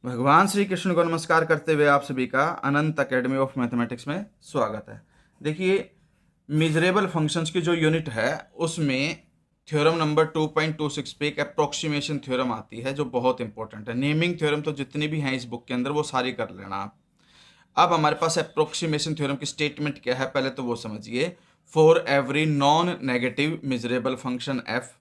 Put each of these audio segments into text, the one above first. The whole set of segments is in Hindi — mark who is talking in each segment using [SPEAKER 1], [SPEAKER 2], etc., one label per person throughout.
[SPEAKER 1] भगवान श्री कृष्ण को नमस्कार करते हुए आप सभी का अनंत एकेडमी ऑफ मैथमेटिक्स में स्वागत है। देखिए, मिजरेबल फंक्शंस की जो यूनिट है उसमें थ्योरम नंबर 2.26 पे एक अप्रोक्सीमेशन थ्योरम आती है जो बहुत इंपॉर्टेंट है। नेमिंग थ्योरम तो जितनी भी हैं इस बुक के अंदर वो सारी कर लेना आप। अब हमारे पास अप्रोक्सीमेशन थ्योरम की स्टेटमेंट क्या है पहले तो वो समझिए। For every non negative miserable function F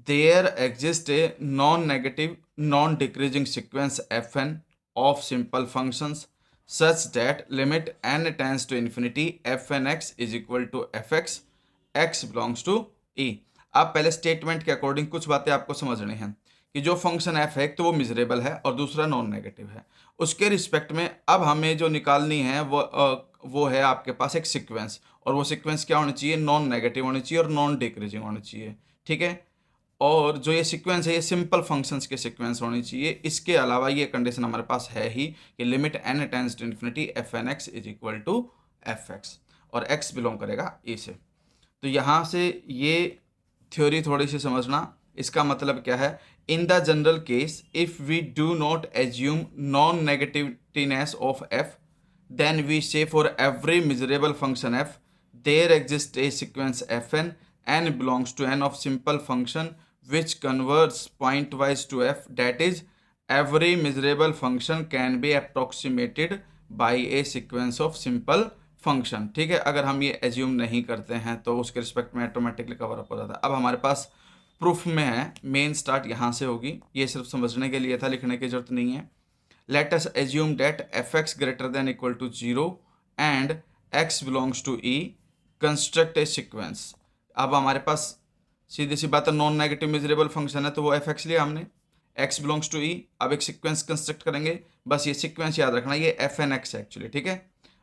[SPEAKER 1] there exists a non-negative non-decreasing sequence fn of simple functions such that limit n tends to infinity fn x is equal to fx x belongs to e। अब पहले स्टेटमेंट के अकॉर्डिंग कुछ बातें आपको समझनी हैं कि जो फंक्शन f है एक तो वो मिजरेबल है और दूसरा नॉन नेगेटिव है। उसके रिस्पेक्ट में अब हमें जो निकालनी है वो है आपके पास एक सीक्वेंस, और वो सीक्वेंस क्या होनी चाहिए, नॉन नेगेटिव होनी चाहिए और नॉन डिक्रीजिंग होनी चाहिए। ठीक है, और जो ये सीक्वेंस है ये सिंपल फंक्शंस के सीक्वेंस होनी चाहिए। इसके अलावा ये कंडीशन हमारे पास है ही कि limit n tends to infinity f n x is equal to f x, और x बिलोंग करेगा ए से। तो यहाँ से ये थ्योरी थोड़ी सी समझना। इसका मतलब क्या है, in the general case if we do not assume non negativityness of f then we say for every measurable function f there exists a sequence fn n belongs to n of simple function which converts pointwise to f, that is every measurable function can be approximated by a sequence of simple function। ठीक है, अगर हम ये एज्यूम नहीं करते हैं तो उसके रिस्पेक्ट में ऑटोमेटिकली कवर अप हो जाता है। अब हमारे पास प्रूफ में है, मेन स्टार्ट यहाँ से होगी। ये सिर्फ समझने के लिए था, लिखने की जरूरत नहीं है। Let us assume that fx greater than equal to 0 and x belongs to e, construct a sequence। अब हमारे पास सीधी सी बात है, नॉन नेगेटिव मेजरेबल फंक्शन है तो वो fx लिया हमने, x belongs to e। अब एक सीक्वेंस कंस्ट्रक्ट करेंगे, बस ये सीक्वेंस याद रखना, ये fn x है एक्चुअली। ठीक है,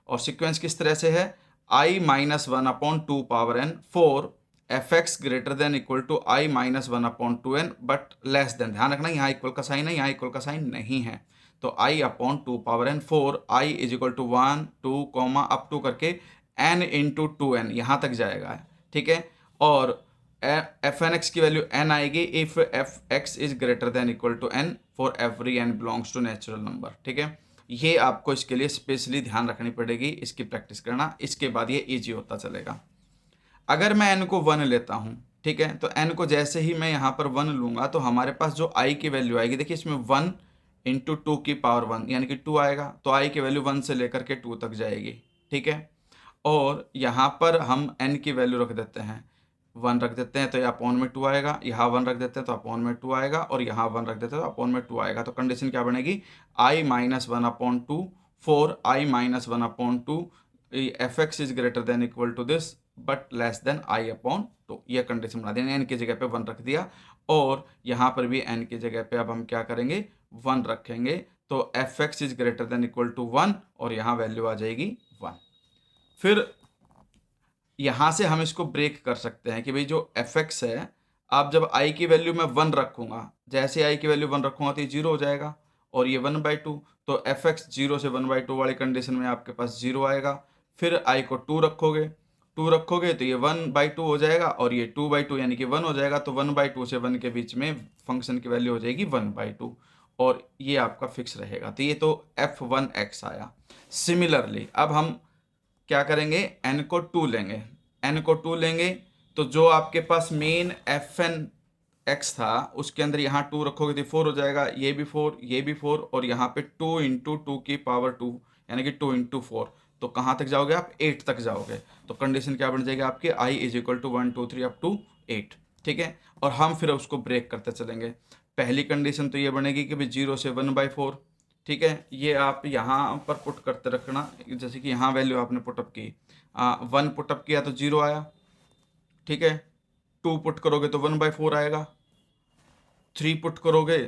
[SPEAKER 1] और सीक्वेंस किस तरह से है, i minus one upon two power n for f x greater than equal to i minus one upon two n but less than. ध्यान रखना यहाँ इक्वल का साइन है, यहाँ इक्वल का साइन नहीं है। तो i upon two power n four i is equal to one two comma up to करके एन इंटू टू एन यहाँ तक जाएगा। ठीक है, और एफ एन एक्स की वैल्यू एन आएगी if f x is greater than equal to n for every n belongs to natural number. ठीक है, ये आपको इसके लिए स्पेशली ध्यान रखनी पड़ेगी, इसकी प्रैक्टिस करना, इसके बाद ये ईजी होता चलेगा। अगर मैं n को 1 लेता हूँ, ठीक है, तो n को जैसे ही मैं यहाँ पर 1 लूँगा तो हमारे पास जो i की वैल्यू आएगी, देखिए इसमें 1 इंटू टू की पावर 1 यानी कि 2 आएगा, तो i की वैल्यू 1 से लेकर के 2 तक जाएगी। ठीक है, और यहाँ पर हम n की वैल्यू रख देते हैं, 1 रख देते हैं तो ये अपॉन में 2 आएगा, यहाँ 1 रख देते हैं तो अपॉन में 2 आएगा, और यहाँ 1 रख देते हैं तो अपॉन में 2 आएगा। तो कंडीशन क्या बनेगी, i minus one upon two for i minus one upon two f x is greater than equal to this but less than i upon two. यह कंडीशन बना दी, एन की जगह पे 1 रख दिया, और यहाँ पर भी एन की जगह पे अब हम क्या करेंगे, 1 रखेंगे। तो f x is greater than equal to 1 और यहाँ वैल्यू आ जाएगी 1। फिर यहाँ से हम इसको ब्रेक कर सकते हैं कि भाई जो एफ एक्स है, अब जब आई की वैल्यू मैं 1 रखूँगा, जैसे आई की वैल्यू 1 रखूँगा तो ये 0 हो जाएगा, और ये 1/2, तो एफ एक्स 0 से 1/2 वाली कंडीशन में आपके पास 0 आएगा। फिर आई को 2 रखोगे, 2 रखोगे तो ये 1/2 हो जाएगा, और ये 2/2 यानी कि 1 हो जाएगा। तो 1/2 से 1 के बीच में फंक्शन की वैल्यू हो जाएगी 1/2, और ये आपका फिक्स रहेगा। तो ये तो f1x आया। सिमिलरली अब हम क्या करेंगे, n को 2 लेंगे, n को 2 लेंगे तो जो आपके पास मेन fn(x) था उसके अंदर यहाँ 2 रखोगे तो 4 हो जाएगा, ये भी 4, ये भी 4, और यहाँ पे 2 इंटू टू की पावर 2 यानी कि 2 इंटू 4, तो कहाँ तक जाओगे आप, 8 तक जाओगे। तो कंडीशन क्या बन जाएगी आपकी, i is equal to 1 2 3 up to 8। ठीक है, और हम फिर उसको ब्रेक करते चलेंगे। पहली कंडीशन तो ये बनेगी कि भाई 0 से 1/4। ठीक है, ये आप यहाँ पर पुट करते रखना, जैसे कि यहाँ वैल्यू आपने पुटअप की, 1 पुटअप किया तो 0 आया। ठीक है, 2 पुट करोगे तो 1/4 आएगा, 3 पुट करोगे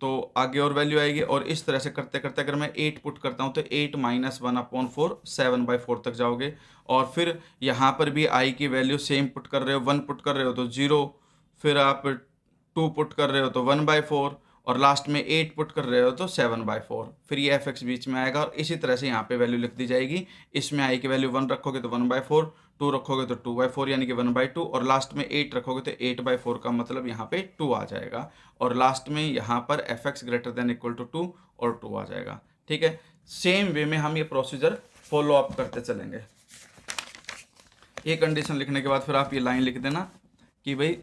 [SPEAKER 1] तो आगे और वैल्यू आएगी, और इस तरह से करते करते अगर मैं 8 पुट करता हूँ तो 8 माइनस 1/4 7/4 तक जाओगे। और फिर यहाँ पर भी i की वैल्यू सेम पुट कर रहे हो, 1 पुट कर रहे हो तो 0, फिर आप 2 पुट कर रहे हो तो 1/4, और लास्ट में 8 पुट कर रहे हो तो 7/4। फिर ये एफ एक्स बीच में आएगा, और इसी तरह से यहाँ पे वैल्यू लिख दी जाएगी। इसमें i की वैल्यू 1 रखोगे तो 1/4, 2 रखोगे तो 2/4 यानी कि 1/2, और लास्ट में 8 रखोगे तो 8/4 का मतलब यहाँ पे 2 आ जाएगा, और लास्ट में यहाँ पर fx greater than equal to 2 और 2 आ जाएगा। ठीक है, सेम वे में हम ये प्रोसीजर फॉलो अप करते चलेंगे। ये कंडीशन लिखने के बाद फिर आप ये लाइन लिख देना कि भाई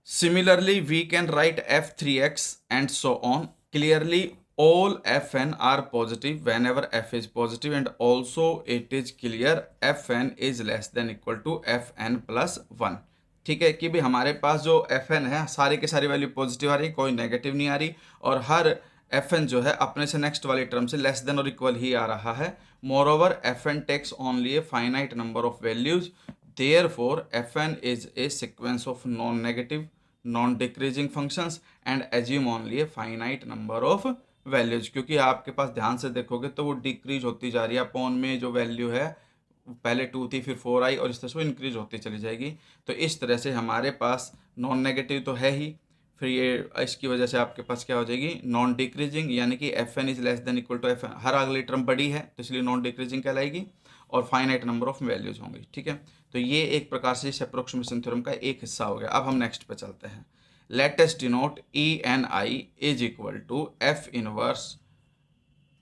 [SPEAKER 1] similarly we can write f3x and so on, clearly all fn are positive whenever f is positive and also it is clear fn is less than equal to fn plus 1। ठीक है कि भी हमारे पास जो fn है सारी की सारी वैल्यू पॉजिटिव आ रही, कोई नेगेटिव नहीं आ रही, और हर fn जो है अपने से नेक्स्ट वाली टर्म से लेस देन और इक्वल ही आ रहा है। Moreover fn takes only a finite number of values, therefore fn is a sequence of non negative non decreasing functions and assume only a finite number of values, क्योंकि आपके पास ध्यान से देखोगे तो वो डिक्रीज होती जा रही है। अपॉन में जो वैल्यू है पहले 2 थी फिर 4 आई और इस तरह से वो इंक्रीज होती चली जाएगी। तो इस तरह से हमारे पास नॉन नेगेटिव तो है ही, फिर ये इसकी वजह से आपके पास क्या हो जाएगी नॉन डिक्रीजिंग, यानी कि f n is less than equal to f n, हर अगली टर्म बड़ी है तो इसलिए नॉन डिक्रीजिंग कहलाएगी, और फाइनाइट नंबर ऑफ वैल्यूज होंगी। ठीक है, तो ये एक प्रकार से इस अप्रोक्सीमेशन थ्योरम का एक हिस्सा हो गया। अब हम नेक्स्ट पे चलते हैं। Let us denote e n i is equal to f inverse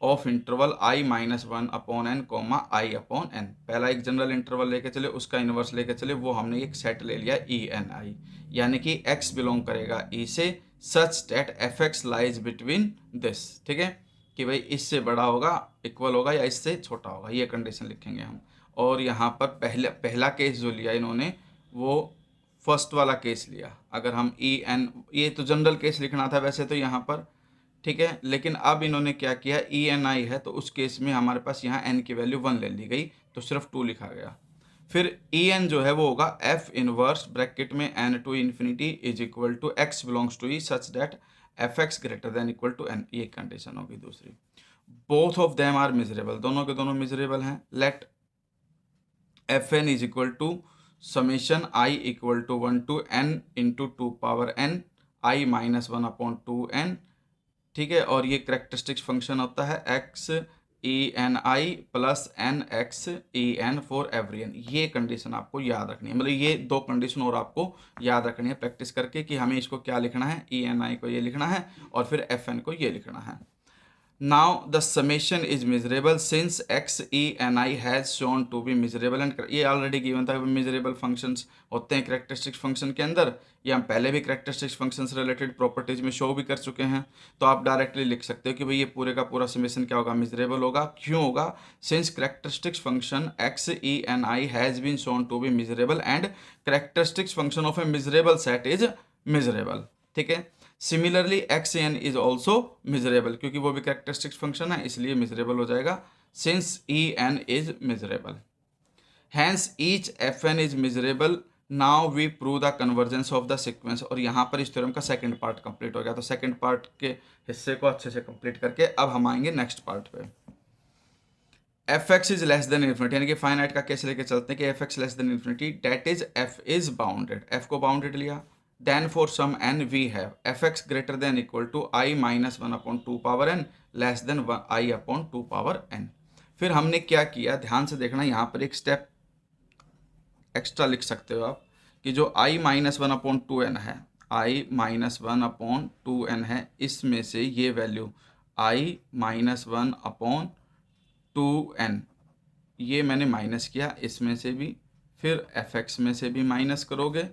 [SPEAKER 1] of interval i minus 1 upon n comma i upon n. पहला एक जनरल इंटरवल लेके चले, उसका इनवर्स लेके चले, वो हमने एक सेट ले लिया ई एन आई, यानी कि x बिलोंग करेगा e से, सच that f x lies between this. ठीक है कि भाई इससे बड़ा होगा इक्वल होगा या इससे छोटा होगा, ये कंडीशन लिखेंगे हम। और यहाँ पर पहला केस जो लिया इन्होंने वो फर्स्ट वाला केस लिया। अगर हम ई एन, ये तो जनरल केस लिखना था वैसे तो यहाँ पर, ठीक है, लेकिन अब इन्होंने क्या किया, ई एन आई है तो उस केस में हमारे पास यहाँ एन की वैल्यू 1 ले ली गई तो सिर्फ 2 लिखा गया। फिर ई एन जो है वो होगा एफ इनवर्स ब्रैकेट में n to infinity is equal to x belongs to e such that f x greater than equal to n, ये कंडीशन होगी दूसरी। Both of them are measurable, दोनों के दोनों मिजरेबल हैं। Let f n is equal to summation i equal to 1 to n into 2 power n i minus 1 upon 2n। ठीक है, और ये करेक्टरिस्टिक्स फंक्शन होता है x e n i plus n x e n for every n. ये कंडीशन आपको याद रखनी है, मतलब ये दो कंडीशन और आपको याद रखनी है प्रैक्टिस करके कि हमें इसको क्या लिखना है, ई एन आई को ये लिखना है और फिर एफ एन को ये लिखना है। Now the summation is miserable since x e n i has shown to be miserable and ये ऑलरेडी गिवन था। मिजरेबल फंक्शंस होते हैं करेक्टरिस्टिक्स फंक्शन के अंदर, ये हम पहले भी करेक्टरिस्टिक्स फंक्शन से रिलेटेड प्रॉपर्टीज में शो भी कर चुके हैं। तो आप डायरेक्टली लिख सकते हो कि भाई ये पूरे का पूरा समेशन क्या होगा, मिजरेबल होगा। क्यों होगा, since characteristics function x e n i has been shown to be measurable and characteristics function of a measurable set is measurable. ठीक है, similarly x n is also measurable, क्योंकि वो भी कैरेक्टरिस्टिक्स फंक्शन है इसलिए मिजरेबल हो जाएगा, since e n is measurable. Hence each f n is measurable. Now we prove the convergence of the sequence, और यहाँ पर इस थ्योरम का सेकंड पार्ट कंप्लीट हो गया। तो सेकंड पार्ट के हिस्से को अच्छे से कंप्लीट करके अब हम आएंगे नेक्स्ट पार्ट पे। F x is less than infinity, यानी कि फाइनाइट का केस लेके चलते हैं कि f x less than infinity, that is f is bounded, f को बाउंडेड लिया। Then for some n we have fx greater than equal to I minus 1 upon 2 power n less than I upon 2 power n। फिर हमने क्या किया, ध्यान से देखना, यहाँ पर एक स्टेप एक्स्ट्रा लिख सकते हो आप कि जो I माइनस 1 अपॉन 2n है, I माइनस 1 अपॉन 2n है, इसमें से ये value I minus 1 upon 2n ये मैंने माइनस किया इसमें से भी, फिर fx में से भी माइनस करोगे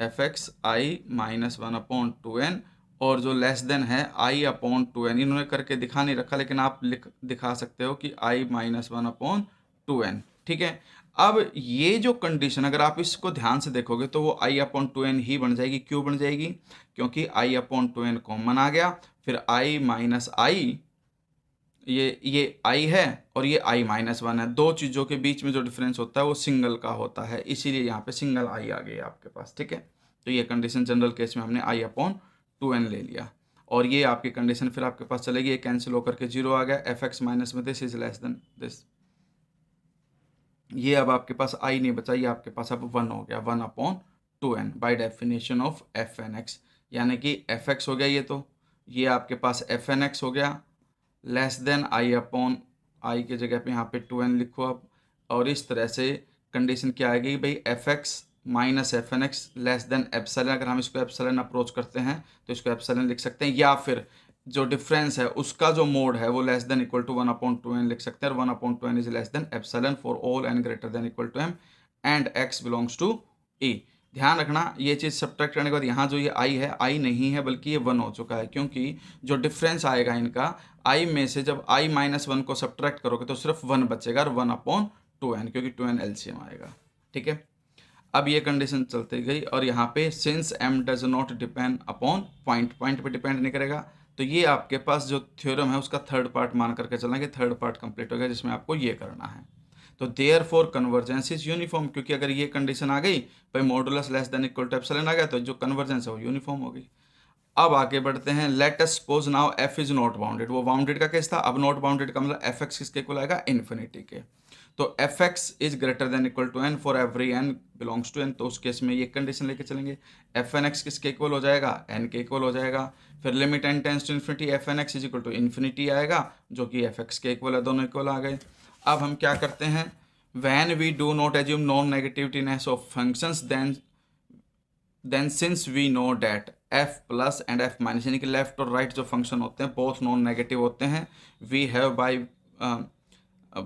[SPEAKER 1] एफ एक्स आई माइनस 1 अपॉन 2n, और जो लेस देन है i अपॉन 2n, इन्होंने करके दिखा नहीं रखा लेकिन आप दिखा सकते हो कि i माइनस 1 अपॉन 2n। ठीक है, अब ये जो कंडीशन अगर आप इसको ध्यान से देखोगे तो वो i अपॉन 2n ही बन जाएगी। क्यों बन जाएगी, क्योंकि i अपॉन 2n कॉमन आ गया, फिर i माइनस आई, ये i है और ये i माइनस 1 है, दो चीज़ों के बीच में जो डिफरेंस होता है वो सिंगल का होता है, इसीलिए यहाँ पे सिंगल i आ गई आपके पास। ठीक है, तो ये कंडीशन जनरल केस में हमने i अपॉन 2n ले लिया, और ये आपकी कंडीशन फिर आपके पास चलेगी, ये कैंसिल होकर के 0 आ गया, एफ एक्स माइनस में this is less then this, ये अब आपके पास i नहीं बचा, ये आपके पास अब 1 हो गया, 1 upon 2n by definition of f n x, यानी कि एफ एक्स हो गया ये, तो ये आपके पास एफ एन एक्स हो गया less than i upon I की जगह पे यहाँ पे 2n लिखो आप, और इस तरह से कंडीशन क्या आएगी भाई, f x minus f n x less than epsilon. अगर हम इसको एप्सिलॉन अप्रोच करते हैं तो इसको एप्सिलॉन लिख सकते हैं, या फिर जो डिफरेंस है उसका जो मोड है वो less than equal to 1/2n लिख सकते हैं, और 1/2n is less than epsilon for all n greater than equal to m and x belongs to e। ध्यान रखना ये चीज़ सब्ट्रैक्ट करने के बाद यहाँ जो ये i है, i नहीं है बल्कि ये 1 हो चुका है, क्योंकि जो डिफरेंस आएगा इनका i में से जब i माइनस 1 को सब्ट्रैक्ट करोगे तो सिर्फ 1 बचेगा, और 1/2n, क्योंकि 2n LCM आएगा। ठीक है, अब ये कंडीशन चलती गई, और यहाँ पे since m does not depend upon point, point पे डिपेंड नहीं करेगा, तो ये आपके पास जो थ्योरम है उसका थर्ड पार्ट मान करके चलना कि थर्ड पार्ट कंप्लीट हो गया, जिसमें आपको ये करना है। तो therefore convergence is uniform, क्योंकि अगर ये कंडीशन आ गई भाई modulus less than equal to epsilon आ गया, तो जो कन्वर्जेंस है वो यूनिफॉर्म हो गई। अब आगे बढ़ते हैं, let us suppose now f is not bounded. वो बाउंडेड का केस था, अब नॉट बाउंडेड का मतलब f x किसके इक्वल आएगा, इन्फिनिटी के। तो f x is greater than equal to n for every n belongs to n, तो उस केस में ये कंडीशन लेके चलेंगे, एफ एन एक्स किसके इक्वल हो जाएगा, एन के इक्वल हो जाएगा। फिर limit n tends to infinity f n x is equal to infinity आएगा, जो कि एफ एक्स के इक्वल है, दोनों इक्वल आ गए। अब हम क्या करते हैं, when we do not assume non negativityness of functions then since we know that f plus and f minus, यानी कि लेफ्ट और राइट जो फंक्शन होते हैं बोथ नॉन नेगेटिव होते हैं, we have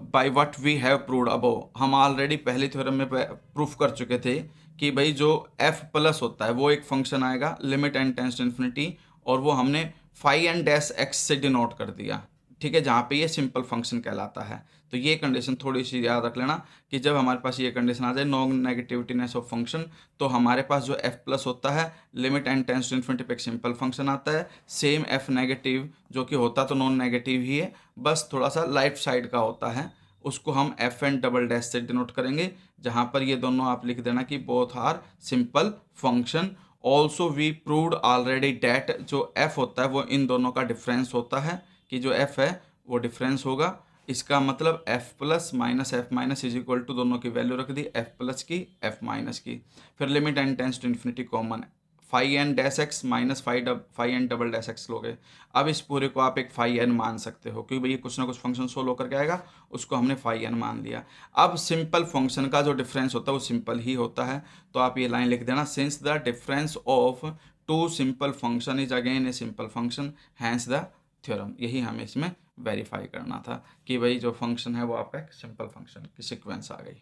[SPEAKER 1] by what we have proved above. हम ऑलरेडी पहले थ्योरम में प्रूफ कर चुके थे कि भाई जो f प्लस होता है वो एक फंक्शन आएगा limit n tends to infinity, और वो हमने फाई एन डैश एक्स से डिनोट कर दिया। ठीक है, जहाँ पे ये सिंपल फंक्शन कहलाता है। तो ये कंडीशन थोड़ी सी याद रख लेना कि जब हमारे पास ये कंडीशन आ जाए नॉन नेगेटिविटीनेस ऑफ फंक्शन, तो हमारे पास जो f प्लस होता है limit n tends to infinity पे एक सिंपल फंक्शन आता है, सेम f नेगेटिव जो कि होता तो नॉन नेगेटिव ही है, बस थोड़ा सा लाइट साइड का होता है, उसको हम एफ एन डबल डैश से डिनोट करेंगे, जहाँ पर ये दोनों आप लिख देना कि both are simple function. Also we proved already that जो f होता है वो इन दोनों का डिफरेंस होता है, कि जो f है वो डिफरेंस होगा। इसका मतलब f plus minus f minus is equal to, दोनों की वैल्यू रख दी, f प्लस की f माइनस की। फिर limit n tends to infinity common, phi n dash x minus phi n double dash x लोगे। अब इस पूरे को आप एक फाई एन मान सकते हो, क्योंकि भाई कुछ ना कुछ फंक्शन सोल्व होकर के आएगा, उसको हमने फाई एन मान लिया। अब सिंपल फंक्शन का जो डिफरेंस होता है वो सिंपल ही होता है, तो आप ये लाइन लिख देना, since the difference of two simple function is again a simple function hence the theorem. यही हमें इसमें वेरीफाई करना था कि भाई जो फंक्शन है वो आपका एक सिंपल फंक्शन की सीक्वेंस आ गई।